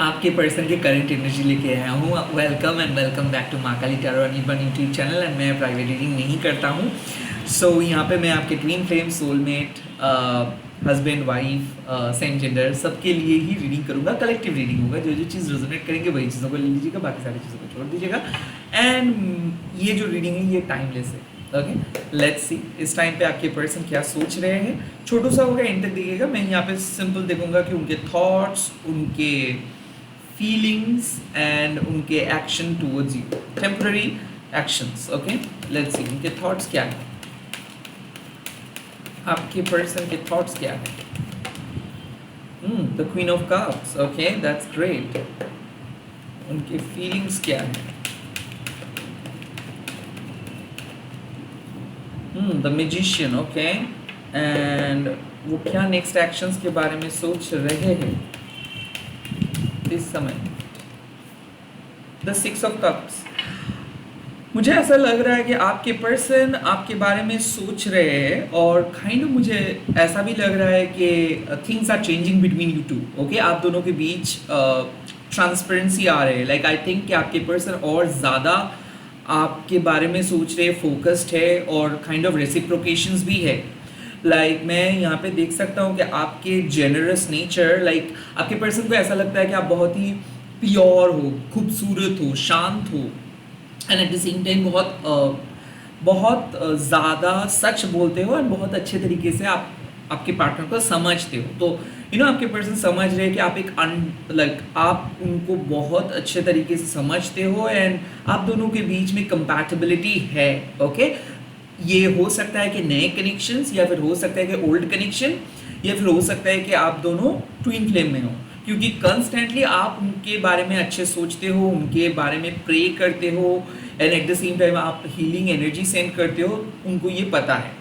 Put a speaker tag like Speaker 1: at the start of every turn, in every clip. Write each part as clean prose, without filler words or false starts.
Speaker 1: आपके पर्सन के current energy लेके आया हूँ। Welcome and welcome back to Mahakali tarot Anirban YouTube channel. And मैं प्राइवेट रीडिंग नहीं करता हूँ। सो यहाँ पे मैं आपके twin flame, soulmate, husband, wife, same gender सबके लिए ही रीडिंग करूँगा। कलेक्टिव रीडिंग होगा। जो जो चीज़ रेजोनेट करेंगे वही चीज़ों को ले लीजिएगा, बाकी सारी चीज़ों को छोड़ दीजिएगा। एंड ये जो रीडिंग है ये टाइमलेस है। ओके, लेट्स सी इस टाइम पे आपके पर्सन क्या सोच रहे हैं। छोटू सा होगा, एंड तक देखिएगा। मैं यहाँ पे सिंपल देखूंगा कि उनके थॉट्स, उनके फीलिंग्स एंड उनके action towards you, temporary actions. Okay, let's see उनके थॉट्स क्या है, आपके पर्सन के थॉट्स क्या है। The queen of cups. Okay, that's great. उनके फीलिंग्स क्या है। The magician. ओके, एंड वो क्या नेक्स्ट एक्शंस के बारे में सोच रहे हैं इस समय। The six of cups. मुझे ऐसा लग रहा है कि आपके पर्सन आपके बारे में सोच रहे हैं और काइंड ऑफ मुझे ऐसा भी लग रहा है कि things are changing between you two. Okay, आप दोनों के बीच ट्रांसपेरेंसी आ रहे हैं। लाइक आई थिंक कि आपके पर्सन और ज़्यादा आपके बारे में सोच रहे, फोकस्ड है और काइंड ऑफ रेसिप्रोकेशंस भी है। लाइक मैं यहाँ पे देख सकता हूँ कि आपके जेनरस नेचर, लाइक आपके पर्सन को ऐसा लगता है कि आप बहुत ही प्योर हो, खूबसूरत हो, शांत हो, and at the same time बहुत ज़्यादा सच बोलते हो और बहुत अच्छे तरीके से आप आपके पार्टनर को समझते हो। तो आपके पर्सन समझ रहे हैं कि आप आप उनको बहुत अच्छे तरीके से समझते हो एंड आप दोनों के बीच में कंपैटिबिलिटी है। ओके, ये हो सकता है कि नए कनेक्शंस, या फिर हो सकता है कि ओल्ड कनेक्शन, या फिर हो सकता है कि आप दोनों ट्विन फ्लेम में हो, क्योंकि कंस्टेंटली आप उनके बारे में अच्छे सोचते हो, उनके बारे में प्रे करते हो and at the same time आप हीलिंग एनर्जी सेंड करते हो। उनको ये पता है।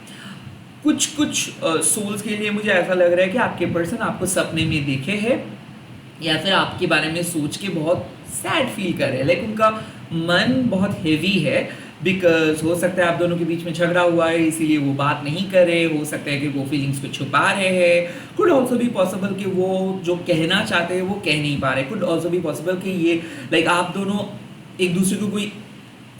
Speaker 1: कुछ सोल्स के लिए मुझे ऐसा लग रहा है कि आपके पर्सन आपको सपने में देखे हैं या फिर आपके बारे में सोच के बहुत सैड फील कर रहे हैं। लाइक उनका मन बहुत हेवी है, बिकॉज हो सकता है आप दोनों के बीच में झगड़ा हुआ है, इसीलिए वो बात नहीं कर रहे। हो सकता है कि वो फीलिंग्स को छुपा रहे हैं। कुड ऑल्सो भी पॉसिबल कि वो जो कहना चाहते हैं वो कह नहीं पा रहे। कुड ऑल्सो भी पॉसिबल कि ये लाइक आप दोनों एक दूसरे को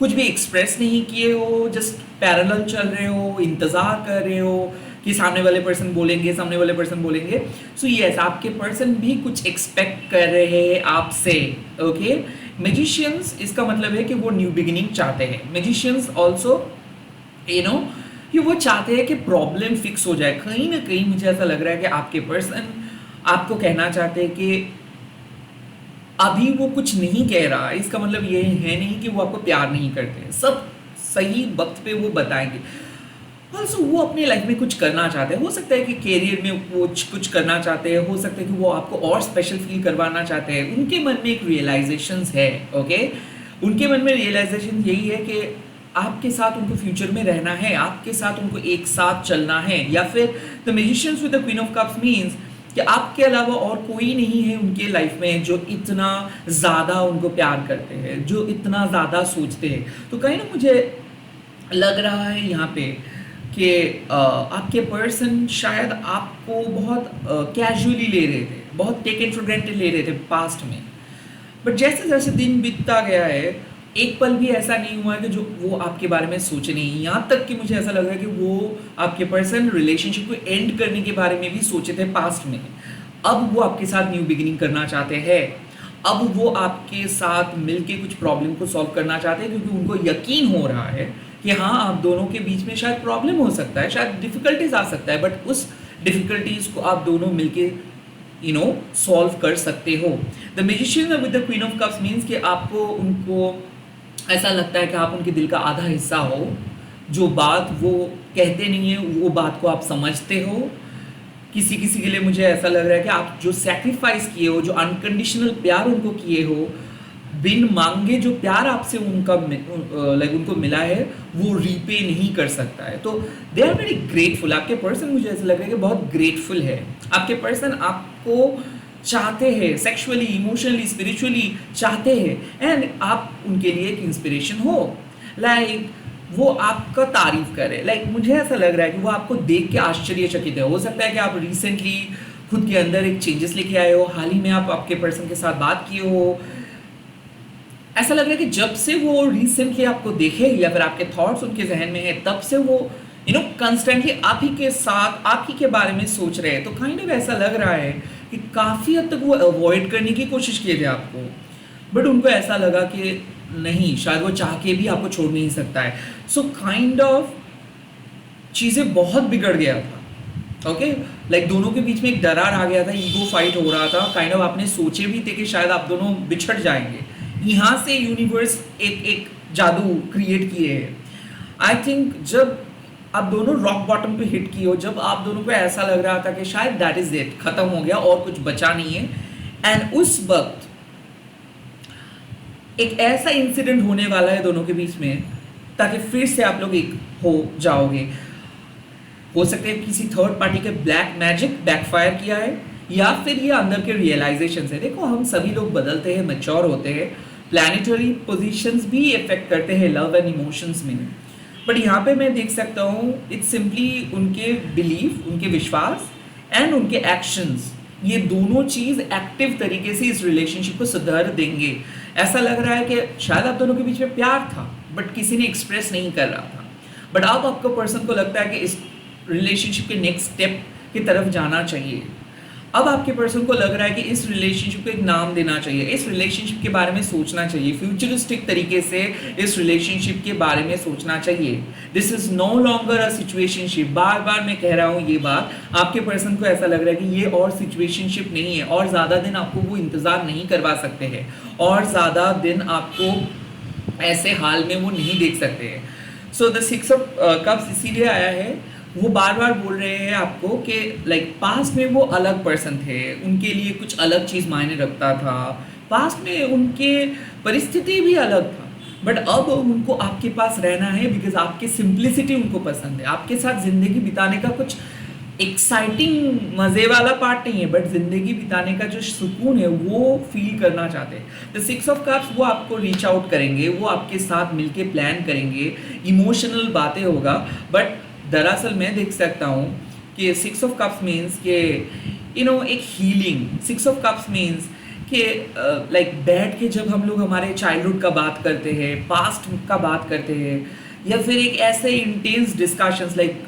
Speaker 1: कुछ भी एक्सप्रेस नहीं किए हो, जस्ट पैरेलल चल रहे हो, इंतज़ार कर रहे हो कि सामने वाले पर्सन बोलेंगे। सो यस, आपके पर्सन भी कुछ एक्सपेक्ट कर रहे हैं आपसे। ओके, मैजिशियंस, इसका मतलब है कि वो न्यू बिगिनिंग चाहते हैं। मैजिशियंस ऑल्सो कि वो चाहते हैं कि प्रॉब्लम फिक्स हो जाए। कहीं ना कहीं मुझे ऐसा लग रहा है कि आपके पर्सन आपको कहना चाहते हैं कि अभी वो कुछ नहीं कह रहा। इसका मतलब ये है नहीं कि वो आपको प्यार नहीं करते, सब सही वक्त पे वो बताएंगे। ऑल्सो वो अपने लाइफ में कुछ करना चाहते हैं। हो सकता है कि कैरियर में वो कुछ करना चाहते हैं, हो सकता है कि वो आपको और स्पेशल फील करवाना चाहते हैं। उनके मन में एक रियलाइजेशन है। ओके, उनके मन में रियलाइजेशन यही है कि आपके साथ उनको फ्यूचर में रहना है, आपके साथ उनको एक साथ चलना है। या फिर the magicians with the queen of cups means कि आपके अलावा और कोई नहीं है उनके लाइफ में जो इतना ज़्यादा उनको प्यार करते हैं, जो इतना ज़्यादा सोचते हैं। तो कहीं ना मुझे लग रहा है यहाँ पे कि आपके पर्सन शायद आपको बहुत कैजुअली ले रहे थे, बहुत टेकन फॉर ग्रांटेड ले रहे थे पास्ट में। बट जैसे जैसे दिन बीतता गया है, एक पल भी ऐसा नहीं हुआ है कि जो वो आपके बारे में सोचे नहीं। यहाँ तक कि मुझे ऐसा लग रहा है कि वो आपके पर्सन रिलेशनशिप को एंड करने के बारे में भी सोचे थे पास्ट में। अब वो आपके साथ न्यू बिगिनिंग करना चाहते हैं। अब वो आपके साथ मिलके कुछ प्रॉब्लम को सॉल्व करना चाहते हैं, क्योंकि उनको यकीन हो रहा है कि हाँ, आप दोनों के बीच में शायद प्रॉब्लम हो सकता है, शायद डिफिकल्टीज आ सकता है, बट उस डिफिकल्टीज को आप दोनों मिलके सॉल्व कर सकते हो। The magician with the queen of cups means कि आपको उनको ऐसा लगता है कि आप उनके दिल का आधा हिस्सा हो। जो बात वो कहते नहीं है वो बात को आप समझते हो। किसी के लिए मुझे ऐसा लग रहा है कि आप जो सैक्रिफाइस किए हो, जो अनकंडीशनल प्यार उनको किए हो, बिन मांगे जो प्यार आपसे उनको मिला है, वो रीपे नहीं कर सकता है। तो दे आर वेरी ग्रेटफुल। आपके पर्सन, मुझे ऐसा लग रहा है कि बहुत ग्रेटफुल है। आपके पर्सन आपको चाहते हैं, सेक्सुअली, इमोशनली, स्पिरिचुअली चाहते हैं, एंड आप उनके लिए एक इंस्पिरेशन हो। लाइक वो आपका तारीफ करे। लाइक मुझे ऐसा लग रहा है कि वो आपको देख के आश्चर्यचकित है। हो सकता है कि आप रिसेंटली खुद के अंदर एक चेंजेस लेके आए हो, हाल ही में आप आपके पर्सन के साथ बात किए हो, ऐसा लग रहा है कि जब से वो रिसेंटली आपको देखे या फिर आपके थॉट्स उनके जहन में है तब से वो कंस्टेंटली आप ही के साथ आप ही के बारे में सोच रहे हैं। तो काइंड ऑफ ऐसा लग रहा है कि काफ़ी हद तक वो अवॉइड करने की कोशिश किए थे आपको, बट उनको ऐसा लगा कि नहीं, शायद वो चाह के भी आपको छोड़ नहीं सकता है। सो काइंड ऑफ चीज़ें बहुत बिगड़ गया था। ओके, लाइक दोनों के बीच में एक दरार आ गया था, ईगो फाइट हो रहा था, काइंड ऑफ आपने सोचे भी थे कि शायद आप दोनों बिछड़ जाएंगे। यहाँ से यूनिवर्स एक जादू क्रिएट किए है। आई थिंक जब आप दोनों रॉक बॉटम पे हिट किए हो, जब आप दोनों को ऐसा लग रहा था कि शायद दैट इज इट, खत्म हो गया और कुछ बचा नहीं है, एंड उस वक्त एक ऐसा इंसिडेंट होने वाला है दोनों के बीच में ताकि फिर से आप लोग एक हो जाओगे। हो सकता है किसी थर्ड पार्टी के ब्लैक मैजिक बैकफायर किया है, या फिर ये अंदर के रियलाइजेशन है। देखो, हम सभी लोग बदलते हैं, मैच्योर होते हैं, प्लैनेटरी पोजीशंस भी इफेक्ट करते हैं लव एंड इमोशंस में। बट यहाँ पे मैं देख सकता हूँ इट्स सिंपली उनके बिलीफ, उनके विश्वास एंड उनके एक्शंस, ये दोनों चीज़ एक्टिव तरीके से इस रिलेशनशिप को सुधार देंगे। ऐसा लग रहा है कि शायद आप दोनों के बीच में प्यार था बट किसी ने एक्सप्रेस नहीं कर रहा था, बट अब आपको पर्सन को लगता है कि इस रिलेशनशिप के नेक्स्ट स्टेप की तरफ जाना चाहिए। अब आपके पर्सन को लग रहा है कि इस रिलेशनशिप को एक नाम देना चाहिए, इस रिलेशनशिप के बारे में सोचना चाहिए, फ्यूचरिस्टिक तरीके से इस रिलेशनशिप के बारे में सोचना चाहिए। This is no longer a situationship. बार बार मैं कह रहा हूँ ये बात, आपके पर्सन को ऐसा लग रहा है कि ये और सिचुएशनशिप नहीं है, और ज़्यादा दिन आपको वो इंतज़ार नहीं करवा सकते हैं, और ज़्यादा दिन आपको ऐसे हाल में वो नहीं देख सकते हैं। So the six of cups इसीलिए आया है, वो बार बार बोल रहे हैं आपको कि लाइक पास्ट में वो अलग पर्सन थे, उनके लिए कुछ अलग चीज़ मायने रखता था, पास्ट में उनके परिस्थिति भी अलग था, बट अब उनको आपके पास रहना है बिकॉज आपकी सिंप्लिसिटी उनको पसंद है। आपके साथ ज़िंदगी बिताने का कुछ एक्साइटिंग मज़े वाला पार्ट नहीं है, बट ज़िंदगी बिताने का जो सुकून है वो फील करना चाहते हैं। द सिक्स ऑफ कप्स वो आपको रीच आउट करेंगे, वो आपके साथ मिलके प्लान करेंगे, इमोशनल बातें होगा, बट दरअसल मैं देख सकता हूँ कि सिक्स ऑफ कप्स मीन्स के एक healing. Six of cups means कि लाइक बैठ के जब हम लोग हमारे चाइल्डहुड का बात करते हैं, पास्ट का बात करते हैं, या फिर एक ऐसे इंटेंस डिस्कशंस, लाइक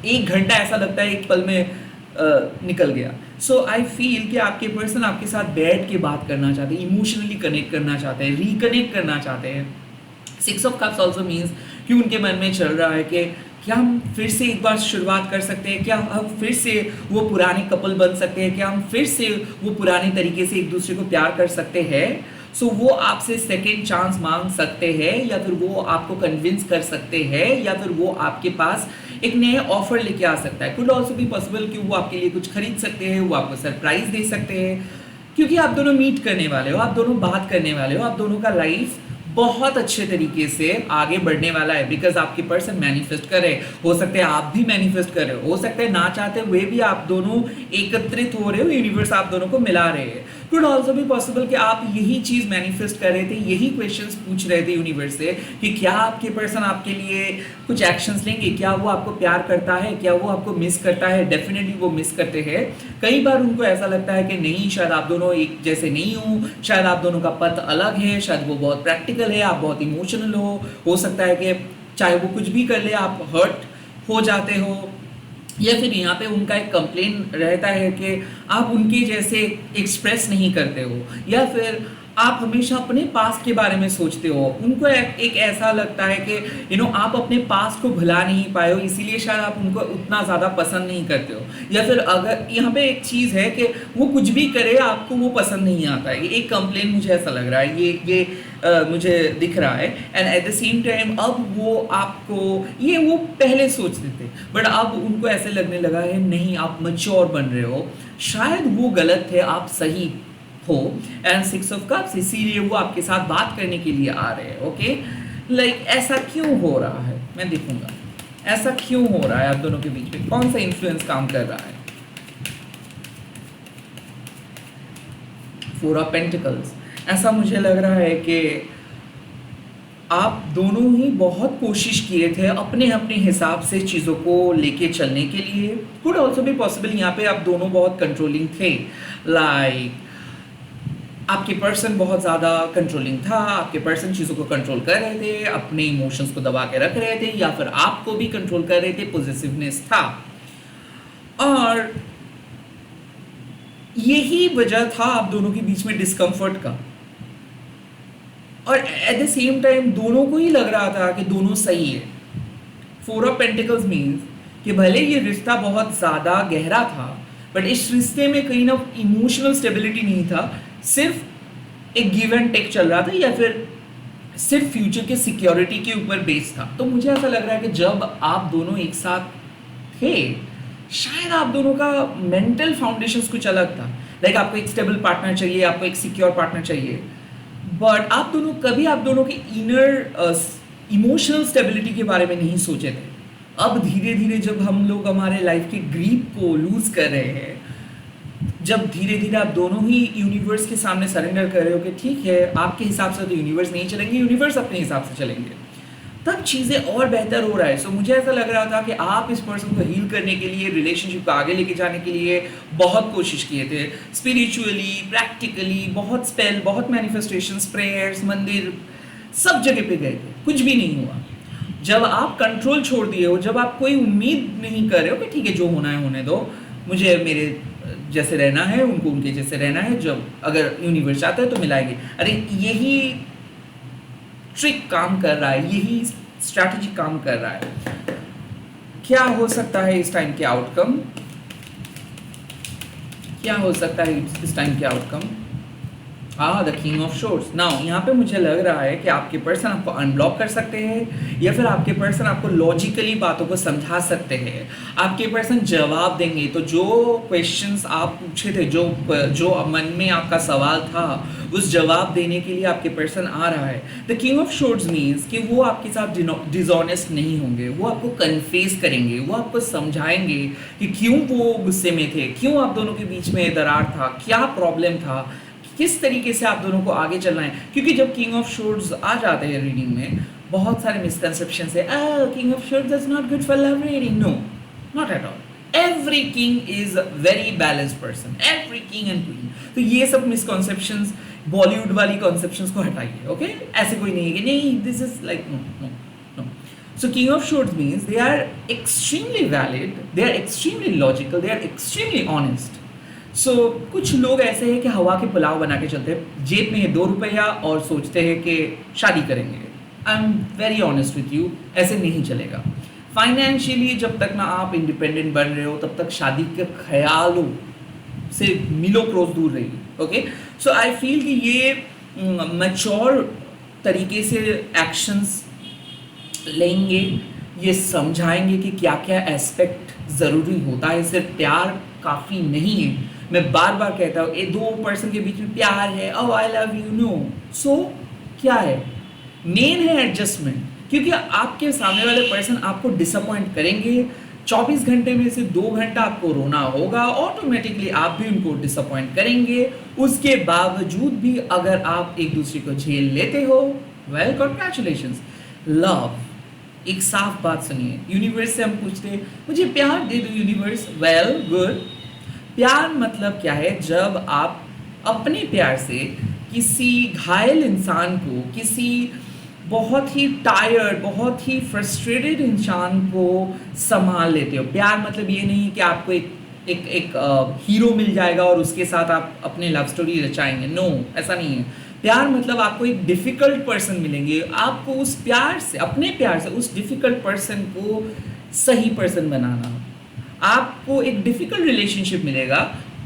Speaker 1: 1 घंटा ऐसा लगता है एक पल में निकल गया। सो आई फील कि आपके पर्सन आपके साथ बैठ के बात करना चाहते हैं, इमोशनली कनेक्ट करना चाहते हैं, रिकनेक्ट करना चाहते हैं। Six of cups also means कि उनके मन में चल रहा है कि क्या हम फिर से एक बार शुरुआत कर सकते हैं, क्या हम फिर से वो पुराने कपल बन सकते हैं, क्या हम फिर से वो पुराने तरीके से एक दूसरे को प्यार कर सकते हैं। सो वो आपसे सेकेंड चांस मांग सकते हैं, या फिर वो आपको कन्विंस कर सकते हैं, या फिर वो आपके पास एक नए ऑफर लेके आ सकता है। कुड ऑल्सो भी पॉसिबल कि वो आपके लिए कुछ खरीद सकते हैं, वो आपको सरप्राइज दे सकते हैं, क्योंकि आप दोनों मीट करने वाले हो, आप दोनों बात करने वाले हो, आप दोनों का लाइफ बहुत अच्छे तरीके से आगे बढ़ने वाला है, बिकॉज आपके पर्सन मैनिफेस्ट कर रहे, हो सकता है आप भी मैनिफेस्ट कर रहे हो सकता है ना चाहते हुए भी आप दोनों एकत्रित हो रहे हो, यूनिवर्स आप दोनों को मिला रहे हैं। कुड ऑल्सो भी पॉसिबल कि आप यही चीज़ मैनिफेस्ट कर रहे थे, यही क्वेश्चंस पूछ रहे थे यूनिवर्स से कि क्या आपके पर्सन आपके लिए कुछ एक्शंस लेंगे, क्या वो आपको प्यार करता है, क्या वो आपको मिस करता है। डेफिनेटली वो मिस करते हैं। कई बार उनको ऐसा लगता है कि नहीं, शायद आप दोनों एक जैसे नहीं हो, शायद आप दोनों का पथ अलग है, शायद वो बहुत प्रैक्टिकल है, आप बहुत इमोशनल हो सकता है कि चाहे वो कुछ भी कर ले आप हर्ट हो जाते हो, या फिर यहाँ पे उनका एक कंप्लेन रहता है कि आप उनके जैसे एक्सप्रेस नहीं करते हो, या फिर आप हमेशा अपने पास्ट के बारे में सोचते हो। उनको एक ऐसा लगता है कि आप अपने पास्ट को भुला नहीं पाए हो, इसीलिए शायद आप उनको उतना ज़्यादा पसंद नहीं करते हो, या फिर अगर यहाँ पे एक चीज़ है कि वो कुछ भी करे आपको वो पसंद नहीं आता है। एक कंप्लेन मुझे ऐसा लग रहा है, ये मुझे दिख रहा है। And at the same time अब वो आपको वो पहले सोचते थे, बट अब उनको ऐसे लगने लगा है नहीं, आप मैच्योर बन रहे हो, शायद वो गलत है, आप सही हो। एंड सिक्स ऑफ कप्स इसीलिए वो आपके साथ बात करने के लिए आ रहे हैं। ओके, लाइक ऐसा क्यों हो रहा है, मैं देखूंगा ऐसा क्यों हो रहा है, आप दोनों के बीच में कौन सा इन्फ्लुएंस काम कर रहा है। 4 ऑफ पेंटिकल्स, ऐसा मुझे लग रहा है कि आप दोनों ही बहुत कोशिश किए थे अपने अपने हिसाब से चीज़ों को लेके चलने के लिए। कुड ऑल्सो भी पॉसिबल यहाँ पे आप दोनों बहुत कंट्रोलिंग थे, लाइक आपके पर्सन बहुत ज़्यादा कंट्रोलिंग था, आपके पर्सन चीज़ों को कंट्रोल कर रहे थे, अपने इमोशंस को दबा के रख रहे थे, या फिर आपको भी कंट्रोल कर रहे थे, पॉजिटिवनेस था। और यही वजह था आप दोनों के बीच में डिस्कम्फर्ट का। और एट द सेम टाइम दोनों को ही लग रहा था कि दोनों सही है। फोर ऑफ पेंटिकल्स मीन्स कि भले ये रिश्ता बहुत ज़्यादा गहरा था, बट इस रिश्ते में कहीं ना इमोशनल स्टेबिलिटी नहीं था, सिर्फ एक गिव एंड टेक चल रहा था, या फिर सिर्फ फ्यूचर के सिक्योरिटी के ऊपर बेस्ड था। तो मुझे ऐसा लग रहा है कि जब आप दोनों एक साथ थे, शायद आप दोनों का मेंटल फाउंडेशंस कुछ अलग था। लाइक आपको एक स्टेबल पार्टनर चाहिए, आपको एक सिक्योर पार्टनर चाहिए, बट आप दोनों कभी आप दोनों के इनर इमोशनल स्टेबिलिटी के बारे में नहीं सोचे थे। अब धीरे धीरे जब हम लोग हमारे लाइफ के ग्रीप को लूज कर रहे हैं, जब धीरे धीरे आप दोनों ही यूनिवर्स के सामने सरेंडर कर रहे हो कि ठीक है, आपके हिसाब से तो यूनिवर्स नहीं चलेंगे, यूनिवर्स अपने हिसाब से चलेंगे, तब चीज़ें और बेहतर हो रहा है। सो मुझे ऐसा लग रहा था कि आप इस पर्सन को हील करने के लिए, रिलेशनशिप को आगे लेके जाने के लिए बहुत कोशिश किए थे, स्पिरिचुअली, प्रैक्टिकली, बहुत स्पेल, बहुत मैनिफेस्टेशंस, प्रेयर्स, मंदिर, सब जगह पे गए थे, कुछ भी नहीं हुआ। जब आप कंट्रोल छोड़ दिए हो, जब आप कोई उम्मीद नहीं कर रहे हो कि ठीक है जो होना है होने दो, मुझे मेरे जैसे रहना है, उनको उनके जैसे रहना है, जब अगर यूनिवर्स चाहता है तो मिलाएंगे, अरे यही ट्रिक काम कर रहा है, यही स्ट्रैटेजी काम कर रहा है। क्या हो सकता है इस टाइम के आउटकम? क्या हो सकता है इस टाइम के outcome? The king of shores. Now यहाँ पे मुझे लग रहा है कि आपके पर्सन आपको अनब्लॉक कर सकते हैं, या फिर आपके पर्सन आपको लॉजिकली बातों को समझा सकते हैं। आपके पर्सन जवाब देंगे, तो जो क्वेश्चंस आप पूछे थे, जो मन में आपका सवाल था, उस जवाब देने के लिए आपके पर्सन आ रहा है। The king of shores means कि वो आपके साथ डिसऑनेस्ट नहीं होंगे, वो आपको कन्फेस करेंगे, वो आपको समझाएंगे कि क्यों वो गुस्से में थे, क्यों आप दोनों के बीच में दरार था, क्या प्रॉब्लम था, किस तरीके से आप दोनों को आगे चलना है। क्योंकि जब किंग ऑफ शोर्ड्स आ जाते हैं रीडिंग में, बहुत सारे मिसकंसेप्शन है, king of swords is not good for love reading. No, not at all. Every king is very balanced person, every king and queen. तो ये सब मिसकंसेप्शंस, बॉलीवुड वाली कॉन्सेप्शंस को हटाइए, ओके? ऐसे कोई नहीं है कि नहीं this is like, no no no. So king of swords means they are extremely valid, they are extremely logical, they are extremely honest. सो कुछ लोग ऐसे हैं कि हवा के पुलाव बना के चलते हैं, जेब में है 2 रुपया और सोचते हैं कि शादी करेंगे। I am very honest with you, ऐसे नहीं चलेगा। फाइनेंशियली जब तक ना आप इंडिपेंडेंट बन रहे हो, तब तक शादी के ख्यालों से मिलो क्रोस दूर रहिए, ओके? सो आई फील कि ये मैच्योर तरीके से एक्शंस लेंगे, ये समझाएंगे कि क्या क्या एस्पेक्ट ज़रूरी होता है, सिर्फ प्यार काफ़ी नहीं है। मैं बार बार कहता हूँ, ये 2 पर्सन के बीच में प्यार है, ओह आई लव यू, नो। सो क्या है? मेन है एडजस्टमेंट, क्योंकि आपके सामने वाले पर्सन आपको डिसअपॉइंट करेंगे। 24 घंटे में से 2 घंटा आपको रोना होगा, ऑटोमेटिकली आप भी उनको डिसअपॉइंट करेंगे। उसके बावजूद भी अगर आप एक दूसरे को झेल लेते हो, वेल कॉन्ग्रेचुलेशंस। लव, एक साफ बात सुनिए, यूनिवर्स से हम पूछते हैं मुझे प्यार दे दो यूनिवर्स, वेल गुड। प्यार मतलब क्या है? जब आप अपने प्यार से किसी घायल इंसान को, किसी बहुत ही टायर्ड, बहुत ही फ्रस्ट्रेटेड इंसान को संभाल लेते हो। प्यार मतलब ये नहीं कि आपको एक हीरो मिल जाएगा और उसके साथ आप अपने लव स्टोरी रचाएंगे, नो, ऐसा नहीं है। प्यार मतलब आपको एक डिफ़िकल्ट पर्सन मिलेंगे, आपको उस प्यार से, अपने प्यार से उस डिफ़िकल्ट पर्सन को सही पर्सन बनाना। आपको एक डिफ़िकल्ट रिलेशनशिप मिलेगा,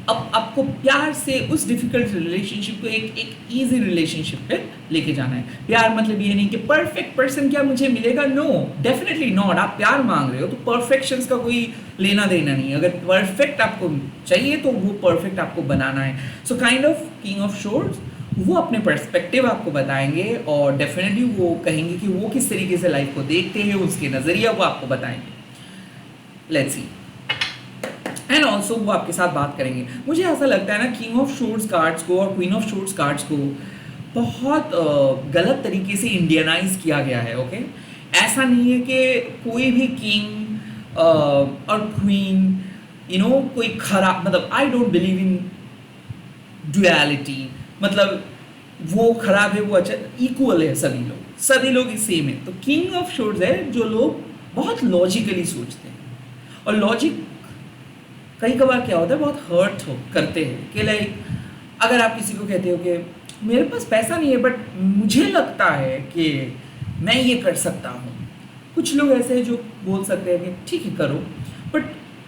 Speaker 1: अब आपको प्यार से उस डिफ़िकल्ट रिलेशनशिप को एक ईजी रिलेशनशिप पे लेके जाना है। प्यार मतलब ये नहीं कि परफेक्ट पर्सन क्या मुझे मिलेगा, नो, डेफिनेटली नॉट। आप प्यार मांग रहे हो तो परफेक्शंस का कोई लेना देना नहीं है। अगर परफेक्ट आपको चाहिए तो वो परफेक्ट आपको बनाना है। So kind of king of swords, वो अपने पर्सपेक्टिव आपको बताएंगे और डेफिनेटली वो कहेंगे कि वो किस तरीके से लाइफ को देखते हैं, उसके नज़रिया वो आपको बताएंगे। Let's see. एंड ऑल्सो वो आपके साथ बात करेंगे। मुझे ऐसा लगता है ना, किंग ऑफ शोर्ड्स कार्ड्स को और क्वीन ऑफ शोर्ड्स कार्ड्स को बहुत गलत तरीके से इंडियनाइज किया गया है, ओके। ऐसा नहीं है कि कोई भी किंग और क्वीन कोई खराब, मतलब I don't believe in duality, मतलब वो खराब है वो अच्छा, इक्वल है सभी लोग सेम है। तो किंग ऑफ शोर्स है जो लोग बहुत लॉजिकली सोचते हैं, और लॉजिक कई कबार क्या होता है बहुत हर्ट करते हैं कि लाइक अगर आप किसी को कहते हो कि मेरे पास पैसा नहीं है बट मुझे लगता है कि मैं ये कर सकता हूँ। कुछ लोग ऐसे हैं जो बोल सकते हैं कि ठीक है करो, बट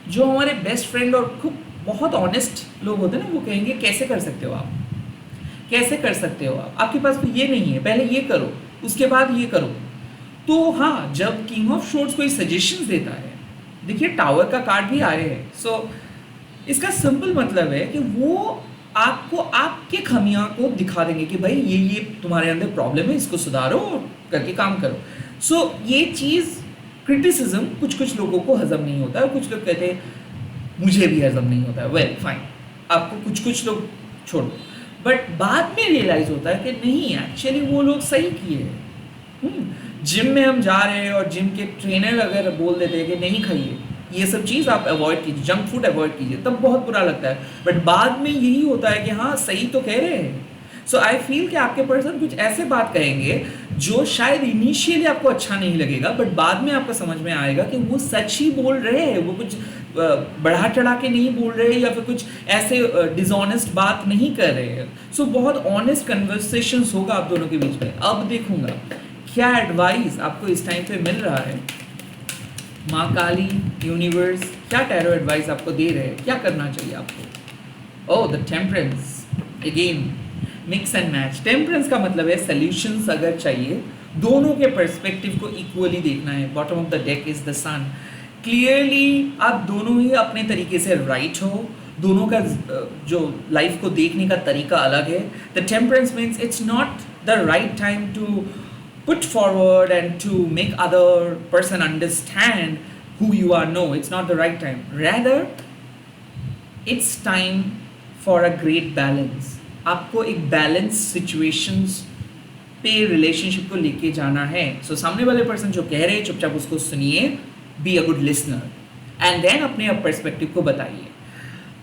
Speaker 1: जो हमारे बेस्ट फ्रेंड और खूब बहुत ऑनेस्ट लोग होते हैं ना, वो कहेंगे कैसे कर सकते हो आप, कैसे कर सकते हो आप, आपके पास तो ये नहीं है, पहले ये करो उसके बाद ये करो। तो हाँ, जब किंग ऑफ शोर्ट्स कोई सजेशंस देता है, देखिए टावर का कार्ड भी आए हैं, सो इसका सिंपल मतलब है कि वो आपको आपके खमियां को दिखा देंगे कि भाई ये तुम्हारे अंदर प्रॉब्लम है, इसको सुधारो और करके काम करो। सो ये चीज़ क्रिटिसिज्म कुछ लोगों को हजम नहीं होता है, कुछ लोग कहते हैं मुझे भी हजम नहीं होता है, वेल फाइन, आपको कुछ लोग छोड़ो, बट बाद में रियलाइज होता है कि नहीं एक्चुअली वो लोग सही किए हैं। जिम में हम जा रहे हैं और जिम के ट्रेनर अगर बोल देते हैं कि नहीं खाइए ये सब चीज़, आप अवॉइड कीजिए, जंक फूड अवॉइड कीजिए, तब बहुत बुरा लगता है, बट बाद में यही होता है कि हाँ सही तो कह रहे हैं। सो आई फील कि आपके पर्सन कुछ ऐसे बात कहेंगे जो शायद इनिशियली आपको अच्छा नहीं लगेगा, बट बाद में आपको समझ में आएगा कि वो सच ही बोल रहे हैं, वो कुछ बढ़ा चढ़ा के नहीं बोल रहे हैं या फिर कुछ ऐसे डिसऑनेस्ट बात नहीं कर रहे हैं। सो बहुत ऑनेस्ट कन्वर्सेशंस होगा आप दोनों के बीच में। अब देखूंगा क्या एडवाइस आपको इस टाइम पे मिल रहा है, माँ काली यूनिवर्स क्या टैरो एडवाइस आपको दे रहे हैं, क्या करना चाहिए आपको। ओह the temperance, again mix and match. Temperance का मतलब है सॉल्यूशंस अगर चाहिए, दोनों के पर्सपेक्टिव को इक्वली देखना है। Bottom of the deck is the sun, clearly आप दोनों ही अपने तरीके से राइट हो, दोनों का जो लाइफ को देखने का तरीका अलग है। The temperance means it's not the right time to put forward and to make other person understand who you are. No, it's not the right time. Rather, it's time for a great balance. आपको एक balance situations पे relationship को लेके जाना है। सो सामने वाले person जो कह रहे हैं चुपचाप उसको सुनिए, be a good listener and then अपने पर्सपेक्टिव को बताइए।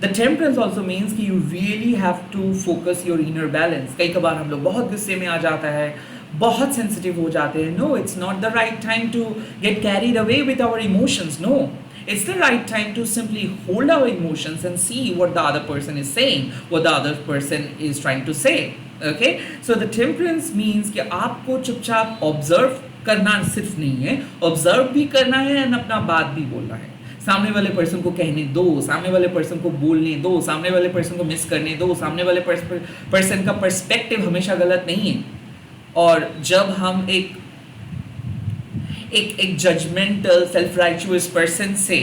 Speaker 1: द टेम्परेंस ऑल्सो मीन्स कि you really have to focus your inner balance. कई कबार हम लोग बहुत गुस्से में आ जाता है, बहुत सेंसिटिव हो जाते हैं। No, it's not the right time to get carried away with our emotions. No, it's the right time to simply hold our emotions and see what the other person is saying, what the other person is trying to say. Okay, so the temperance means कि आपको चुपचाप observe करना सिर्फ नहीं है, observe भी करना है और अपना बात भी बोलना है। सामने वाले पर्सन को कहने दो, सामने वाले पर्सन को बोलने दो, सामने वाले पर्सन को मिस करने दो। सामने वाले पर्सन का पर्सपेक्टिव हमेशा गलत नहीं है। और जब हम एक जजमेंटल सेल्फ राइचुअस पर्सन से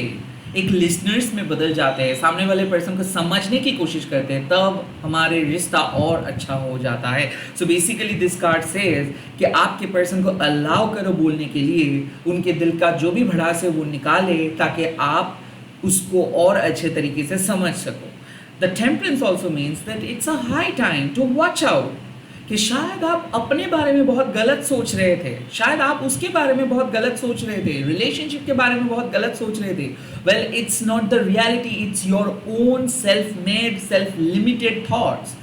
Speaker 1: एक लिसनर्स में बदल जाते हैं, सामने वाले पर्सन को समझने की कोशिश करते हैं, तब हमारे रिश्ता और अच्छा हो जाता है। So basically this card says कि आपके पर्सन को अलाउ करो बोलने के लिए, उनके दिल का जो भी भड़ास है वो निकाले ताकि आप उसको और अच्छे तरीके से समझ सको। The temperance also means that it's a high time to watch out कि शायद आप अपने बारे में बहुत गलत सोच रहे थे, शायद आप उसके बारे में बहुत गलत सोच रहे थे, रिलेशनशिप के बारे में बहुत गलत सोच रहे थे। Well, it's not the reality, it's your own self made self limited thoughts.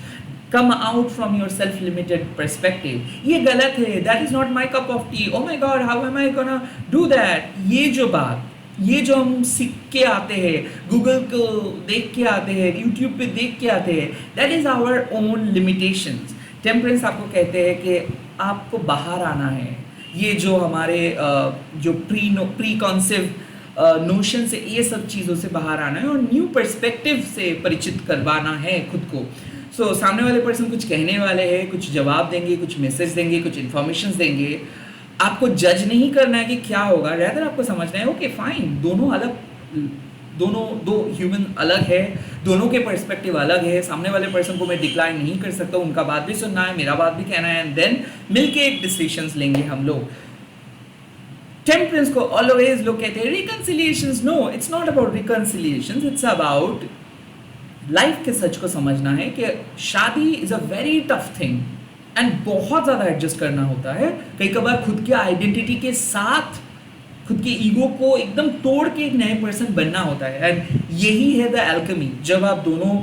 Speaker 1: Come out from your self limited perspective. ये गलत है, that is not my cup of tea, oh my god how am I gonna do that. ये जो हम सीख के आते हैं, गूगल को देख के आते हैं, यूट्यूब पे देख के आते हैं, that is our own limitations. Temperance आपको कहते हैं कि आपको बाहर आना है, ये जो हमारे जो प्री कॉन्सेप्ट नोशन से, ये सब चीज़ों से बाहर आना है और न्यू पर्सपेक्टिव से परिचित करवाना है खुद को। सो सामने वाले पर्सन कुछ कहने वाले हैं, कुछ जवाब देंगे, कुछ मैसेज देंगे, कुछ इन्फॉर्मेशन देंगे। आपको जज नहीं करना है कि क्या होगा, रैदर आपको समझना है ओके फाइन, दो ह्यूमन अलग है, दोनों के पर्सपेक्टिव अलग है। सामने वाले पर्सन को मैं डिक्लाइन नहीं कर सकता, उनका बात भी सुनना है, मेरा बात भी कहना है, एंड देन मिलके एक डिसीजंस लेंगे हम लोग। टेम्परेंस को ऑलवेज लोग कहते हैं reconciliations. No, it's not about reconciliations, it's about life के सच को समझना है कि शादी is a very tough thing and बहुत ज़्यादा एडजस्ट करना होता है, कई कबार खुद के आइडेंटिटी के साथ खुद के ईगो को एकदम तोड़ के एक नए पर्सन बनना होता है, एंड यही है द एल्केमी। जब आप दोनों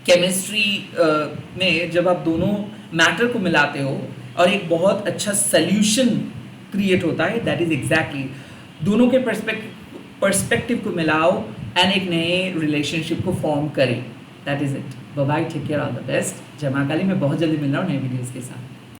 Speaker 1: केमिस्ट्री में जब आप दोनों मैटर को मिलाते हो और एक बहुत अच्छा सोल्यूशन क्रिएट होता है, दैट इज एग्जैक्टली दोनों के पर्सपेक्टिव को मिलाओ एंड एक नए रिलेशनशिप को फॉर्म करें। That is it. Bye bye, take care, all the best. जय मां काली। मैं बहुत जल्दी मिल रहा हूँ नए वीडियोज़ के साथ।